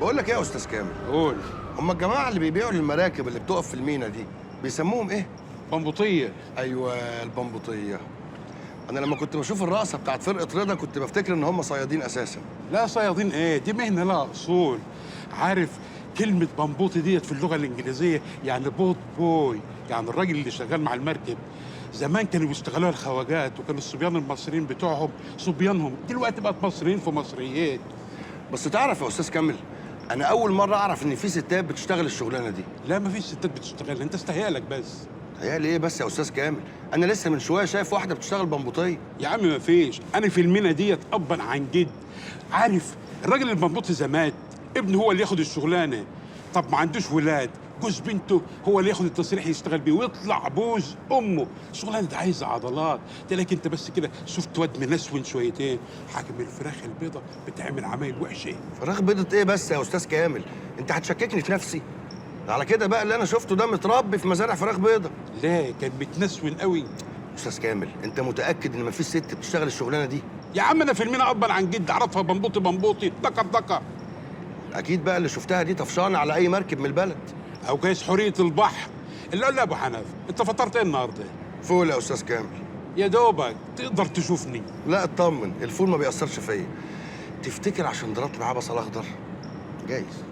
بقول لك ايه يا استاذ كامل؟ قول. هم الجماعه اللي بيبيعوا المراكب اللي بتقف في المينا دي بيسموهم ايه؟ بنبوطيه. ايوه البنبوطيه. انا لما كنت بشوف الرقصه بتاعت فرقه رضا كنت بفتكر ان هم صيادين اساسا. لا صيادين ايه، دي مهنه لها اصول. عارف كلمه بنبوطي ديت في اللغه الانجليزيه يعني بوت بوي، يعني الراجل اللي شغال مع المركب. زمان كانوا بيشتغلوها الخواجات، وكانوا الصبيان المصريين بتوعهم صبيانهم، دلوقتي بقت مصريين في مصريات. بس تعرف يا استاذ كامل، انا اول مره اعرف ان في ستات بتشتغل الشغلانه دي. لا ما فيش ستات بتشتغل، انت استهيالك بس. هي ليه بس يا استاذ كامل؟ انا لسه من شويه شايف واحده بتشتغل بنبوطيه. يا عم ما فيش، انا في المينا ديت ابا عن جد. عارف الراجل البنبوطي زمان ابنه هو اللي ياخد الشغلانه، طب ما عندوش ولاد، جوز بنته هو اللي ياخد التصريح يشتغل بيه ويطلع بوز امه. الشغلانه دي عايزه عضلات، تلاقيك انت بس كده شفت واد منسون شويتين. حاكم الفراخ البيضه بتعمل عمايل وحشه. فراخ بيضة ايه بس يا استاذ كامل؟ انت هتشككني في نفسي؟ على كده بقى اللي انا شفته ده متربي في مزارع فراخ بيضة. لا كان متنسون قوي. استاذ كامل انت متاكد ان مفيش ست بتشتغل الشغلانه دي؟ يا عم انا في المينا ابا عن جد اعرفها بنبوطي بنبوطي دكر دكر. اكيد بقى اللي شفتها دي طفشانه على اي مركب من البلد. او جايز حوريه البحر. اللي قال لي ابو حنف انت فطرت ايه النهارده؟ فول يا استاذ كامل. يا دوبك تقدر تشوفني. لا اطمن، الفول ما بيأثرش فيا. تفتكر عشان ضربت معاه بصل اخضر؟ جايز.